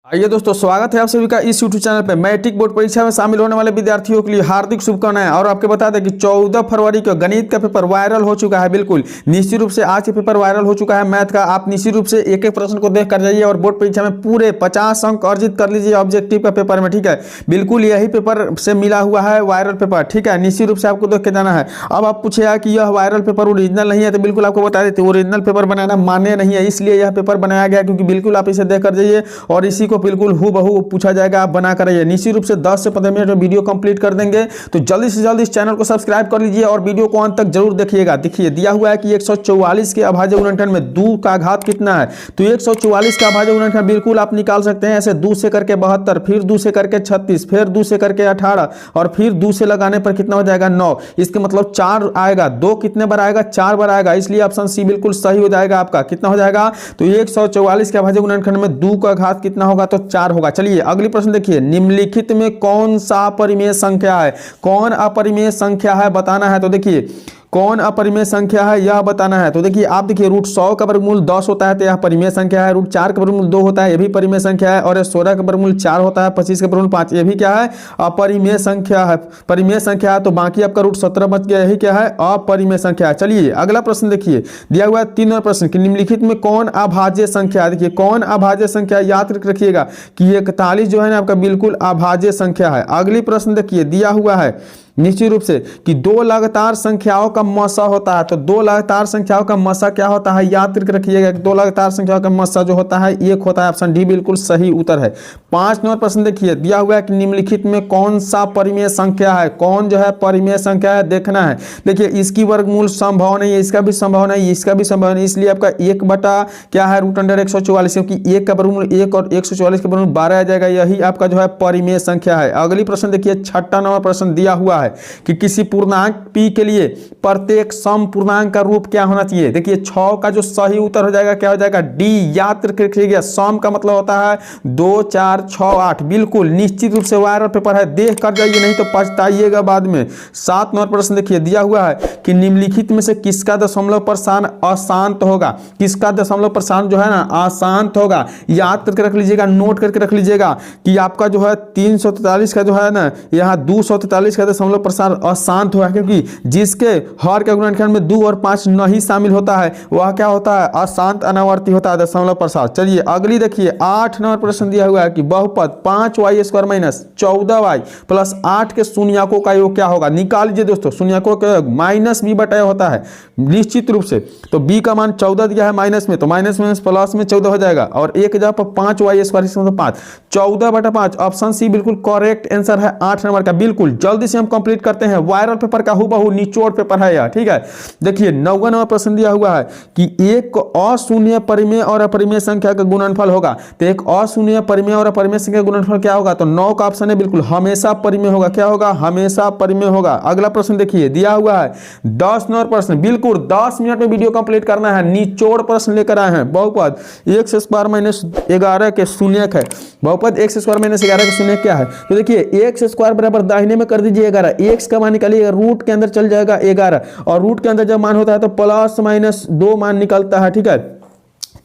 आइए दोस्तों, स्वागत है आप सभी का इस यूट्यूब चैनल पे। मैट्रिक बोर्ड परीक्षा में शामिल होने वाले विद्यार्थियों के लिए हार्दिक शुभकामनाएं। और आपको बता दें कि 14 फरवरी को गणित का पेपर वायरल हो चुका है। बिल्कुल निश्चित रूप से आज के पेपर वायरल हो चुका है मैथ का। आप निश्चित रूप से एक एक प्रश्न को देख कर जाइए और बोर्ड परीक्षा में पूरे 50 अंक अर्जित कर लीजिए ऑब्जेक्टिव का पेपर में। ठीक है, बिल्कुल यही पेपर से मिला हुआ है वायरल पेपर। ठीक है, निश्चित रूप से आपको देख के जाना है। अब आप पूछेगा कि यह वायरल पेपर ओरिजिनल नहीं है, तो बिल्कुल आपको बता देते ओरिजिनल पेपर बनाना मान्य नहीं है, इसलिए यह पेपर बनाया गया। क्योंकि बिल्कुल आप इसे देख कर जाइए और इसी को बिल्कुल हूबहू पूछा जाएगा, आप बना कर रहिए। निश्चित रूप से 10 से 15 मिनट में वीडियो कंप्लीट कर देंगे। तो जल्दी से जल्दी इस चैनल को सब्सक्राइब कर लीजिए और वीडियो को अंत तक जरूर देखिएगा। देखिए दिया हुआ है कि 144 के अभाज्य गुणनखंड में 2 का घात कितना है। तो 144 का अभाज्य गुणनखंड बिल्कुल आप निकाल सकते हैं ऐसे। 2 से करके 72, फिर 2 से करके 36, फिर 2 से करके 18 और फिर 2 से लगाने पर कितना हो जाएगा 9। इसके मतलब 4 आएगा। 2 कितने बार आएगा? 4 बार आएगा, इसलिए ऑप्शन सी बिल्कुल सही हो जाएगा आपका। कितना हो जाएगा? तो 144 के अभाज्य गुणनखंड में 2 का घात कितना होगा? तो 4 होगा। चलिए अगली प्रश्न देखिए, निम्नलिखित में कौन सा अपरिमेय संख्या है? कौन अपरिमेय संख्या है बताना है। तो देखिए कौन अपरिमेय संख्या है यह बताना है। तो देखिए आप देखिए √100 का वर्गमूल 10 होता है, तो यह परिमेय संख्या है। √4 का वर्गमूल 2 होता है, यह भी परिमेय संख्या है। और 16 का वर्गमूल 4 होता है, 25 का वर्गमूल 5, यह भी क्या है? अपरिमेय संख्या है। परिमेय संख्या है। तो बाकी आपका √17 बच गया, यही क्या है? अपरिमेय संख्या है। चलिए अगला प्रश्न देखिए, दिया हुआ है 3 नंबर प्रश्न कि निम्नलिखित में कौन अभाज्य संख्या है। देखिए कौन अभाज्य संख्या, याद रखिएगा कि 41 जो है ना आपका बिल्कुल अभाज्य संख्या है। अगली प्रश्न देखिए, दिया हुआ है निश्चित रूप से कि 2 लगातार संख्याओं का मसा होता है। तो 2 लगातार संख्याओं का मसा क्या होता है? याद रखिएगा 2 लगातार संख्याओं का मसा जो होता है 1 होता है। ऑप्शन डी बिल्कुल सही उत्तर है। 5 नंबर प्रश्न देखिए, दिया हुआ है कि निम्नलिखित में कौन सा परिमेय संख्या है। कौन जो है परिमेय संख्या है देखना है। देखिए इसकी वर्गमूल संभव नहीं है, इसका भी संभव नहीं, इसका भी संभव नहीं, इसलिए आपका 1 बटा क्या है √144, क्योंकि 1 का वर्गमूल 1 और 144 का वर्गमूल 12 आ जाएगा। यही आपका जो है परिमेय संख्या है। अगली प्रश्न देखिए, 6वां नंबर प्रश्न दिया हुआ है कि किसी पूर्णांक p के लिए प्रत्येक सम पूर्णांक का रूप क्या होना चाहिए। देखिए 6 का जो सही उत्तर हो जाएगा क्या हो जाएगा? डी। याद रखिएगा सम का मतलब होता है 2, 4, 6, 8। बिल्कुल निश्चित रूप से वायरल पेपर है, देख कर जाइए नहीं तो पछताइएगा बाद में। 7 नंबर प्रश्न देखिए, दिया हुआ है कि निम्नलिखित में से किसका दशमलव प्रसारण अशांत होगा। किसका दशमलव प्रसारण जो है ना अशांत होगा। याद करके रख लीजिएगा, नोट करके रख लीजिएगा कि आपका जो है 343 का जो है ना यहाँ 243 का दशमलव प्रसारण अशांत हुआ, क्योंकि जिसके हर के गुणनखंड में 2 और 5 नहीं शामिल होता है वह क्या होता है? अशांत अनावर्ती होता है दशमलव प्रसारण। चलिए अगली देखिए, 8 नंबर प्रश्न दिया हुआ है कि बहुपद 5y² - 14y + 8 के शून्यकों का योग क्या होगा। निकाल लीजिए दोस्तों, शून्यकों का योग -b/a होता है निश्चित रूप से। तो b का मान 14 दिया है माइनस में, तो माइनस में प्लस में 14 हो जाएगा और 1 जगह पर 5y² 5, 14/5। ऑप्शन सी बिल्कुल करेक्ट आंसर है 8 नंबर का। बिल्कुल जल्दी से हम कंप्लीट करते हैं। वायरल पेपर का हूबहू निचोड़ पेपर है यह। ठीक है, देखिए 9वां नंबर प्रश्न दिया हुआ है कि एक अशून्य परिमेय और अपरिमेय संख्या का गुणनफल होगा। तो एक अशून्य परिमेय और अपरिमेय संख्या का गुणनफल क्या होगा? तो 9 का ऑप्शन है बिल्कुल हमेशा परिमेय होगा। क्या होगा? हमेशा परिमेय होगा। अगला प्रश्न देखिए, दिया हुआ है 10 नंबर प्रश्न। बिल्कुल 10 मिनट में वीडियो कंप्लीट करना है। निचोड़ प्रश्न लेकर आए हैं। बहुपद x² - 11 के शून्यक है। बहुपद x² - 11 के शून्यक क्या है? तो देखिए x² बराबर दाहिने में कर दीजिए 11, x का मान निकालिएगा, रूट के अंदर चल जाएगा 11 और रूट के अंदर जब मान होता है तो +-2 मान निकलता है। ठीक है,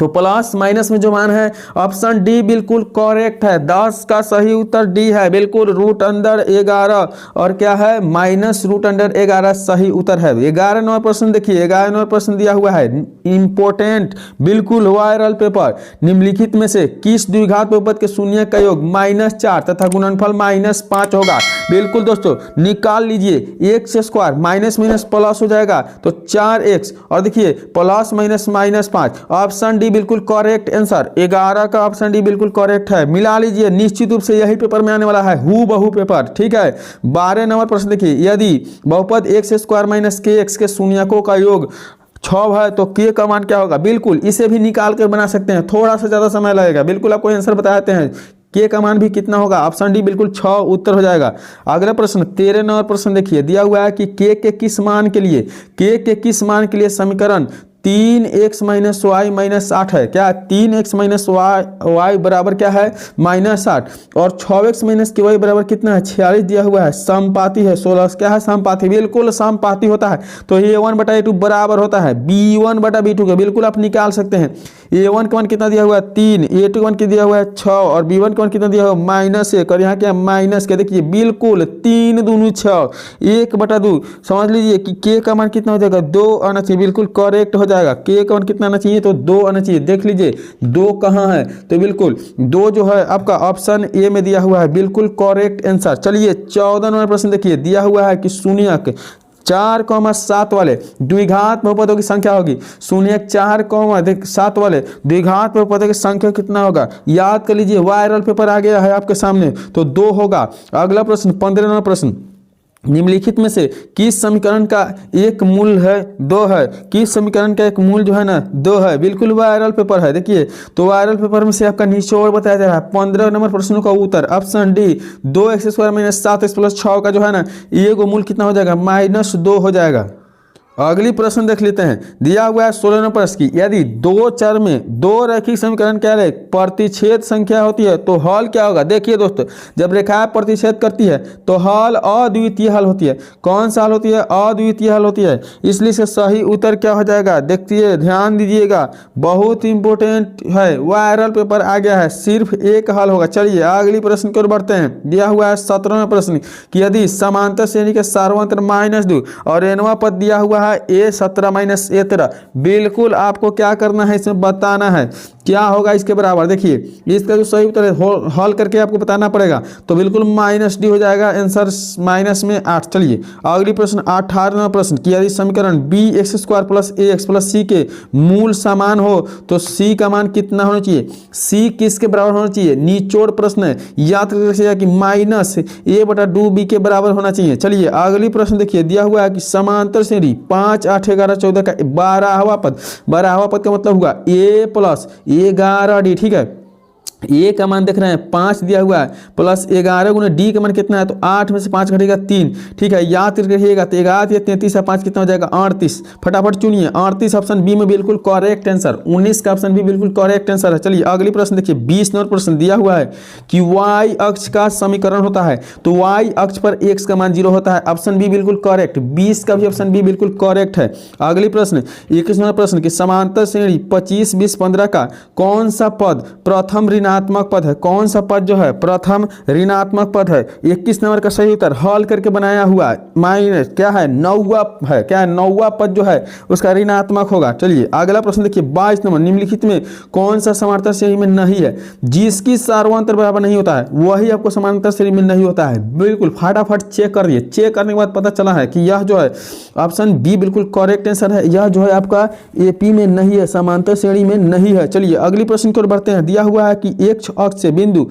तो प्लस माइनस में जो मान है ऑप्शन डी बिल्कुल करेक्ट है। 10 का सही उत्तर डी है। बिल्कुल √11 और क्या है -√11 सही उत्तर है। 11 नंबर प्रश्न देखिए, 11 नंबर प्रश्न दिया हुआ है इंपोर्टेंट बिल्कुल वायरल पेपर। निम्नलिखित में से किस द्विघात बहुपद के शून्य का योग -4 तथा गुणनफल -5 होगा। बिल्कुल दोस्तों निकाल लीजिए, x² माइनस माइनस प्लस हो जाएगा तो 4x और देखिए प्लस माइनस -5। ऑप्शन डी बिल्कुल करेक्ट आंसर। 11 का ऑप्शन डी बिल्कुल करेक्ट है। मिला लीजिए, निश्चित रूप से यही पेपर में आने वाला है हूबहू पेपर। ठीक है, 12 नंबर प्रश्न देखिए, यदि बहुपद x² - kx के शून्यकों का योग 6 है तो k का मान क्या होगा। बिल्कुल इसे भी निकाल कर बना सकते हैं, थोड़ा सा ज्यादा समय लगेगा। बिल्कुल आपको आंसर बता देते हैं k का मान भी कितना होगा। ऑप्शन डी बिल्कुल 6 उत्तर हो जाएगा। अगला प्रश्न 13 नंबर प्रश्न देखिए, दिया हुआ है कि k के किस मान के लिए समीकरण 3x - y - 8 है। क्या 3x - y बराबर क्या है -8 और 6x - ky बराबर कितना है 46 दिया हुआ है। समपाती है 16 क्या है समपाती, बिल्कुल समपाती होता है। तो A1/A2 बराबर होता है B1/B2 के। बिल्कुल आप निकाल सकते हैं। A1 का मान कितना दिया हुआ है 3, A2 का मान कितना दिया हुआ है 6 और B1 का मान कितना दिया हुआ है -1 और यहाँ क्या माइनस क्या देखिए बिल्कुल 3 दूनी 6 1/2 समझ लीजिए कि K का मान कितना हो जाएगा 2 आना चाहिए, बिल्कुल करेक्ट हो जाएगा। K का मान कितना आना चाहिए तो 2 आना चाहिए। देख लीजिए 2 कहाँ है तो बिल्कुल 2 जो है आपका ऑप्शन ए में दिया हुआ है, बिल्कुल करेक्ट आंसर। चलिए 14 नंबर प्रश्न देखिए दिया हुआ है कि शून्यक 4,7 वाले द्विघात बहुपदों की संख्या होगी। शून्यक 4,7 वाले द्विघात बहुपदों की संख्या कितना होगा याद कर लीजिए। वायरल पेपर आ गया है आपके सामने तो 2 होगा। अगला प्रश्न 15 नंबर प्रश्न, निम्नलिखित में से किस समीकरण का एक मूल है 2 है, किस समीकरण का एक मूल जो है ना 2 है, बिल्कुल वायरल पेपर है। देखिए तो वायरल पेपर में से आपका निचोड़ बताया जा रहा है। 15 नंबर प्रश्नों का उत्तर ऑप्शन डी 2x² - 7x + 6 का जो है ना ये को मूल कितना हो जाएगा -2 हो जाएगा। अगली प्रश्न देख लेते हैं, दिया हुआ है 16 नंबर प्रश्न की, यदि 2 चर में 2 रैखिक समीकरण क्या है प्रतिच्छेद संख्या होती है तो हल क्या होगा। देखिए दोस्तों जब रेखा प्रतिच्छेद करती है तो हल अद्वितीय हल होती है। कौन सा हल होती है अद्वितीय हल होती है, इसलिए से सही उत्तर क्या हो जाएगा देखिए ध्यान दीजिएगा बहुत इंपॉर्टेंट है, वायरल पेपर आ गया है, सिर्फ एक हल होगा। चलिए अगली प्रश्न की ओर बढ़ते हैं। दिया हुआ है 17वें प्रश्न कि यदि समांतर श्रेणी के सार्वंतर -2 और एनवा पद दिया हुआ A17 - A13 बिल्कुल आपको क्या करना है इसमें बताना है क्या होगा इसके बराबर। देखिए इसका जो सही उत्तर है हल करके आपको बताना पड़ेगा तो बिल्कुल -D हो जाएगा आंसर -8। चलिए अगली प्रश्न 18वां प्रश्न कि यदि समीकरण bx² + ax + c के मूल समान हो तो c का मान कितना होना चाहिए, c किसके बराबर होना चाहिए निचोड़ प्रश्न है, याद रखिएगा कि -a/2b के बराबर होना चाहिए। चलिए अगली प्रश्न देखिए दिया हुआ है कि समांतर श्रेणी 5, 8, 11, 14 का 12वां पद, 12वां पद का मतलब हुआ a + 11d। ठीक है ए का मान देख रहे हैं 5 दिया हुआ है प्लस 11 गुना डी का मान कितना है तो 8 में से 5 घटेगा 3। ठीक है याद रखिएगा तो 11 या 33 या 5 कितना हो जाएगा 38। फटाफट चुनिए 38 ऑप्शन बी में बिल्कुल करेक्ट आंसर। 19 का ऑप्शन बी बिल्कुल करेक्ट आंसर है। चलिए अगली प्रश्न देखिए 20 नंबर प्रश्न दिया हुआ है कि वाई अक्ष का समीकरण होता है तो वाई अक्ष पर एक्स का मान 0 होता है। ऑप्शन बी बिल्कुल करेक्ट। 20 का भी ऑप्शन बी बिल्कुल करेक्ट है। अगली प्रश्न 21 नंबर प्रश्न की समांतर श्रेणी 25, 20, 15 का कौन सा पद प्रथम ऋणात्मक पद है, कौन सा पद जो है प्रथम ऋणात्मक पद है। 21 नंबर का सही उत्तर हल करके बनाया हुआ माइनस क्या है 9वां है, क्या है 9वां पद जो है उसका ऋणात्मक होगा। चलिए अगला प्रश्न देखिए 22 नंबर निम्नलिखित में कौन सा समांतर श्रेणी में नहीं है, जिसकी सार्वंतर बराबर नहीं होता है वही आपको समांतर श्रेणी में नहीं होता है। बिल्कुल फटाफट चेक कर दिए, चेक करने के बाद पता चला है कि यह जो है ऑप्शन बी बिल्कुल करेक्ट आंसर है। यह जो है आपका एपी में नहीं है, समांतर श्रेणी में नहीं है। चलिए अगली प्रश्न की ओर बढ़ते हैं। दिया हुआ है कि एक अक्ष से बिंदु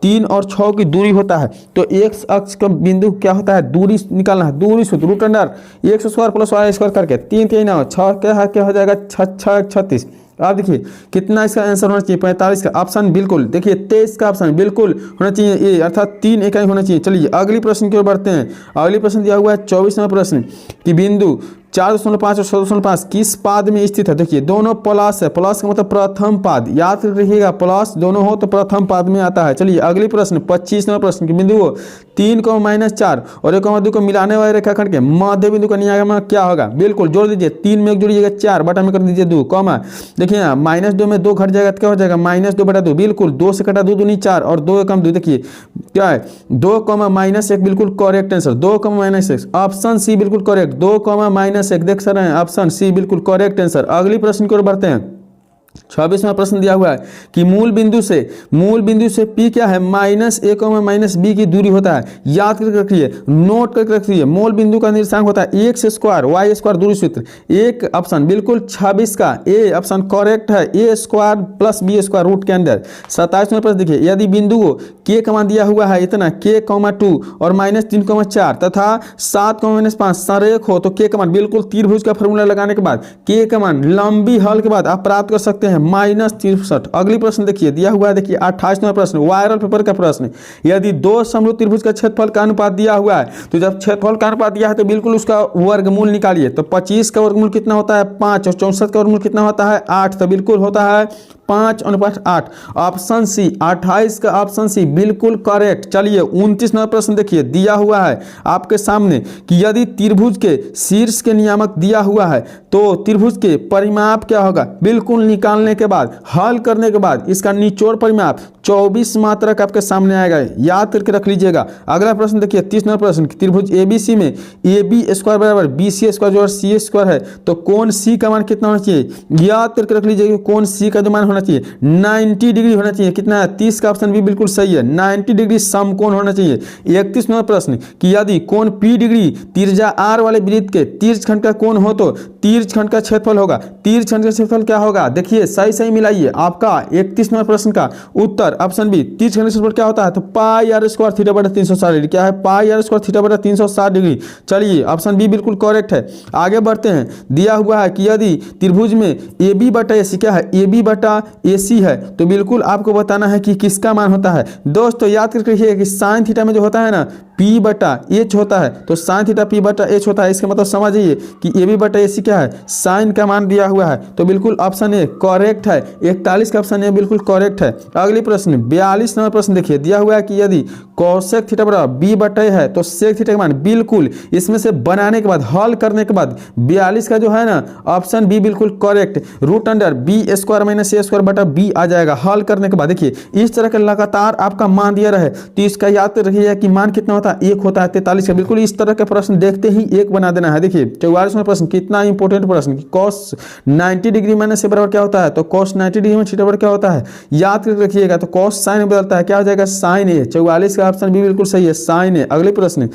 3 और 6 की दूरी होता है तो एक्स अक्ष का बिंदु क्या होता है दूरी निकालना है। दूरी सूत्र √x² + y² करके 3 3 9 6 क्या हो जाएगा 6 36। आप देखिए कितना इसका आंसर होना चाहिए 45 का ऑप्शन बिल्कुल। देखिए 23 का ऑप्शन बिल्कुल होना चाहिए ए अर्थात 3 इकाई होना चाहिए। चलिए अगली प्रश्न की ओर बढ़ते हैं। अगली प्रश्न दिया हुआ है 24वां प्रश्न कि बिंदु 4.5 और 6.5 किस पाद में स्थित है। देखिए दोनों प्लस है, प्लस का मतलब प्रथम पाद, याद रखिएगा प्लस दोनों हो तो प्रथम पाद में आता है। चलिए अगली प्रश्न 25वां प्रश्न की बिंदु 3, -4 और 1, 2 को मिलाने वाले रेखाखंड के मध्य बिंदु का नियामक क्या होगा। बिल्कुल जोड़ दीजिए 3 में 1 जोड़िएगा 4 बटा में कर दीजिए 2 कॉमा। देखिए यहाँ -2 में 2 घट जाएगा तो क्या हो जाएगा -2/2। बिल्कुल 2 से कटा 2 दूनी 4 और 2 कम 2। देखिए क्या है 2, -1 बिल्कुल करेक्ट आंसर। 2, -1 ऑप्शन सी बिल्कुल करेक्ट। 2, -1 देख सकते हैं ऑप्शन सी बिल्कुल करेक्ट आंसर। अगली प्रश्न की ओर बढ़ते हैं। 26वां प्रश्न दिया हुआ है कि मूल बिंदु से P क्या है -a, -b की दूरी होता है। याद करके रखिए, नोट करके रखिए। मूल बिंदु का निर्देशांक होता है x² y² दूरी सूत्र। एक ऑप्शन बिल्कुल 26 का ए ऑप्शन करेक्ट है। a² + b² रूट के अंदर। 27वां प्रश्न देखिए यदि बिंदु को k का मान दिया हुआ है इतना k, 2 और -3, 4 तथा 7, -5 संरेख हो तो k का मान बिल्कुल त्रिभुज का फॉर्मूला लगाने के बाद k का मान लंबी हल के बाद आप प्राप्त कर सकते हैं -63। अगली प्रश्न देखिए दिया हुआ है देखिए 28वां प्रश्न वायरल पेपर का प्रश्न। यदि 2 समरूप त्रिभुज का क्षेत्रफल का अनुपात दिया हुआ है तो जब क्षेत्रफल का अनुपात दिया है तो बिल्कुल उसका वर्गमूल निकालिए। तो 25 का वर्गमूल कितना होता है 5 और 64 का वर्गमूल कितना होता है 8 तो बिल्कुल होता है 5:8। ऑप्शन सी 28 का ऑप्शन सी बिल्कुल करेक्ट। चलिए 29 नंबर प्रश्न देखिए, दिया हुआ है आपके सामने कि यदि त्रिभुज के शीर्ष के नियामक दिया हुआ है तो त्रिभुज के परिमाप क्या होगा। बिल्कुल निकालने के बाद, हल करने के बाद इसका निचोड़ परिमाप 24 मात्रक आपके सामने आएगा, याद करके रख लीजिएगा। अगला प्रश्न देखिए 30 नंबर प्रश्न, त्रिभुज एबीसी में AB² बराबर BC² जो C² है तो कोण C का मान कितना होना चाहिए, याद करके रख लीजिएगा। कोण C का जो मान होना चाहिए 90 डिग्री होना चाहिए। कितना है, 30 का ऑप्शन भी बिल्कुल सही है, 90 डिग्री समकोण होना चाहिए। 31 नंबर प्रश्न कि यदि कोण P डिग्री त्रिज्या R वाले वृत्त के तीर्थखंड का कोण हो तो तीर्थखंड का क्षेत्रफल होगा। तीर्थखंड का क्षेत्रफल क्या होगा, देखिए सही सही मिलाइए। आपका 31 नंबर प्रश्न का उत्तर ऑप्शन बी, तीर्थखंड का क्षेत्रफल क्या होता है तो πr² थीटा बटा 360 डिग्री। क्या है, πr² थीटा बटा 360 डिग्री। चलिए ऑप्शन बी बिल्कुल करेक्ट है। आगे बढ़ते हैं, दिया हुआ है कि यदि त्रिभुज में AB बटा AC क्या है, AB बटा AC है तो बिल्कुल आपको बताना है कि किसका मान होता है। दोस्तों याद करके रखिए कि साइन थीटा में जो होता है ना P बटा H होता है तो साइन थीटा P बटा H होता है। इसका मतलब समझिए कि AB बटा AC क्या है, साइन का मान दिया हुआ है तो बिल्कुल ऑप्शन ए करेक्ट है। 41 का ऑप्शन ए बिल्कुल करेक्ट है। अगली प्रश्न 42 नंबर प्रश्न देखिए, दिया हुआ है कि यदि कोसेक थीटा बराबर B बटा A है तो सेक थीटा का मान बिल्कुल इसमें से बनाने के बाद, हल करने के बाद 42 का जो है ना ऑप्शन बी बिल्कुल करेक्ट, √B² - A² बटा B आ जाएगा। हल करने के बाद देखिए इस तरह के लगातार आपका मान दिया रहे तो इसका याद रखिए कि मान कितना होता है, 1 होता है 43 का। बिल्कुल इस तरह के प्रश्न देखते ही 1 बना देना है। देखिए 44 में प्रश्न कितना इंपॉर्टेंट प्रश्न कि cos 90 डिग्री माइनस से बराबर क्या होता है तो cos 90 डिग्री में थीटा बराबर क्या होता है, याद करके रखिएगा। तो cos साइन में बदलता है, क्या हो जाएगा साइन ए। 44 का ऑप्शन भी बिल्कुल सही है, साइन ए। अगले प्रश्न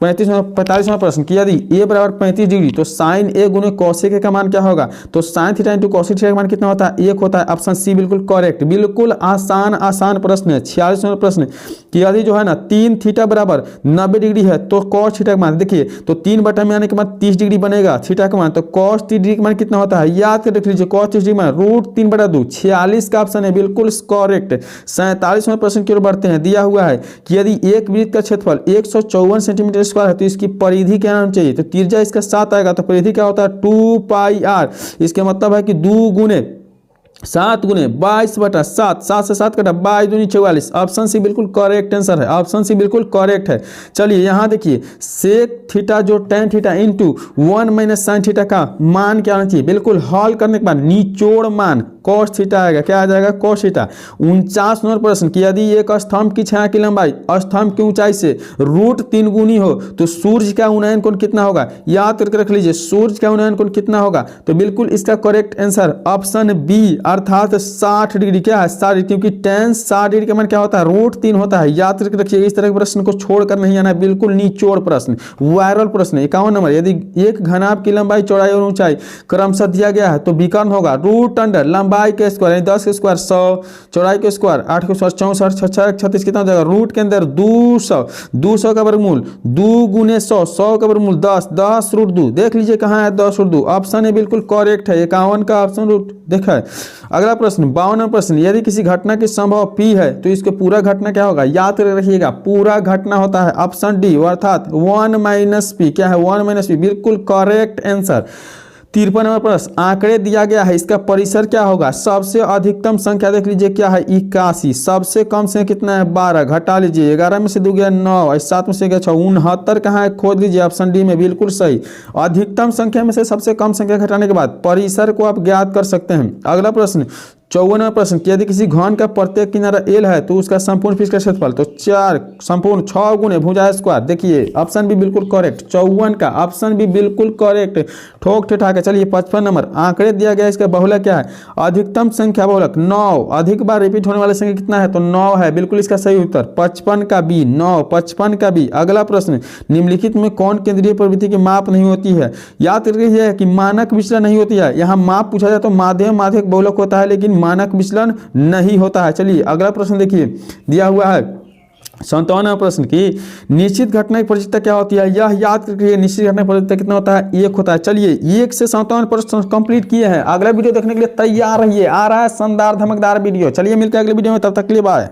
45वां प्रश्न कि यदि a बराबर 35 डिग्री तो साइन a गुने कोसेक का मान क्या होगा तो sine theta into cosec theta का मान कितना होता है, 1 होता है। ऑप्शन सी बिल्कुल करेक्ट। बिल्कुल आसान प्रश्न है। 46वां प्रश्न कि यदि जो है ना 3 थीटा बराबर 90 डिग्री है तो cos थीटा का मान, देखिए तो 3 बटा में आने के बाद 30 डिग्री बनेगा थीटा का मान, तो cos 30 डिग्री का मान कितना होता है, याद कर रख लीजिए। cos 30 डिग्री मान √3/2। 46 का ऑप्शन है बिल्कुल करेक्ट। 47वां प्रश्न की ओर बढ़ते हैं, दिया हुआ है कि यदि एक वृत्त का क्षेत्रफल 154 सेंटीमीटर स्क्वायर है तो इसकी परिधि क्या होना चाहिए तो त्रिज्या इसका 7 आएगा तो परिधि क्या होता है 2πr। इसका मतलब है कि 2 गुने 7 गुने 22/7, 7 से 7 कटा 22 दूनी 44। ऑप्शन सी बिल्कुल करेक्ट आंसर है, ऑप्शन सी बिल्कुल करेक्ट है। चलिए यहाँ देखिए सेक थीटा जो tan theta into 1 - sin theta का मान क्या होना चाहिए, बिल्कुल हल करने के बाद निचोड़ मान cos थीटा आएगा, क्या आ जाएगा cos थीटा। 49 नंबर प्रश्न कि यदि एक स्तंभ की छाया की लंबाई स्तंभ की ऊंचाई से √3 गुनी हो तो सूर्य का उन्नयन कोण कितना होगा, याद करके रख लीजिए सूर्य का उन्नयन कोण कितना होगा तो बिल्कुल इसका करेक्ट आंसर ऑप्शन बी अर्थात 60 डिग्री। क्या है 60 डिग्री, क्योंकि tan 60 डिग्री का मान क्या होता है √3 होता है। याद करके रखिए, इस तरह के प्रश्न को छोड़कर नहीं आना है, बिल्कुल निचोड़ प्रश्न, वायरल प्रश्न। 51 नंबर यदि एक घनाभ की लंबाई चौड़ाई और ऊंचाई क्रमशः दिया गया है तो विकर्ण होगा √अंडर लंबाई के स्क्वायर यानी 10 के स्क्वायर 100, चौड़ाई के स्क्वायर 8 के स्क्वायर 64, 66, 36 कितना हो जाएगा, रूट के अंदर 200, 200 का वर्गमूल 2 गुने 100, 100 का वर्गमूल 10, 10 √2। देख लीजिए कहाँ है 10 √2, ऑप्शन है बिल्कुल करेक्ट है। 51 का ऑप्शन रूट देखा है। अगला प्रश्न 52वां प्रश्न, यदि किसी घटना की संभव P है तो इसके पूरा घटना क्या होगा, याद रखिएगा पूरा घटना होता है ऑप्शन डी अर्थात 1 - P। क्या है 1 - P, बिल्कुल करेक्ट आंसर। 53 नंबर प्रश्न आंकड़े दिया गया है, इसका परिसर क्या होगा, सबसे अधिकतम संख्या देख लीजिए क्या है 81, सबसे कम संख्या कितना है 12, घटा लीजिए 11 में से 2 गया 9, 7 में से गया 6, 69 कहाँ है खोद लीजिए, ऑप्शन डी में बिल्कुल सही। अधिकतम संख्या में से सबसे कम संख्या घटाने के बाद परिसर को आप ज्ञात कर सकते हैं। अगला प्रश्न 54वां प्रश्न कि यदि किसी घन का प्रत्येक किनारा L है तो उसका संपूर्ण पृष्ठ का क्षेत्रफल तो 4 संपूर्ण 6 गुने भुजा स्क्वायर। देखिए ऑप्शन भी बिल्कुल करेक्ट, 54 का ऑप्शन भी बिल्कुल करेक्ट, ठोक ठेठा के। चलिए 55 नंबर आंकड़े दिया गया, इसका बहुलक क्या है, अधिकतम संख्या बहुलक 9, अधिक बार रिपीट होने वाला संख्या कितना है तो 9 है, बिल्कुल इसका सही उत्तर 55 का बी 9, 55 का बी। अगला प्रश्न निम्नलिखित में कौन केंद्रीय प्रवृत्ति की माप नहीं होती है, याद रखिए कि मानक विचलन नहीं होती है। यहाँ माप पूछा जाए तो माध्यम माध्यक बहुलक होता है लेकिन मानक विचलन नहीं होता है। चलिए अगला प्रश्न देखिए, दिया हुआ है 57वां प्रश्न की निश्चित घटना की परिचिता क्या होती है, यह याद करके निश्चित घटना की परिचिता कितना होता है 1 होता है। चलिए 1 से 57 प्रश्न कंप्लीट किए हैं। अगला वीडियो देखने के लिए तैयार रहिए, आ रहा है शानदार धमकदार वीडियो। चलिए मिलते हैं अगले वीडियो में, तब तक के लिए बाय।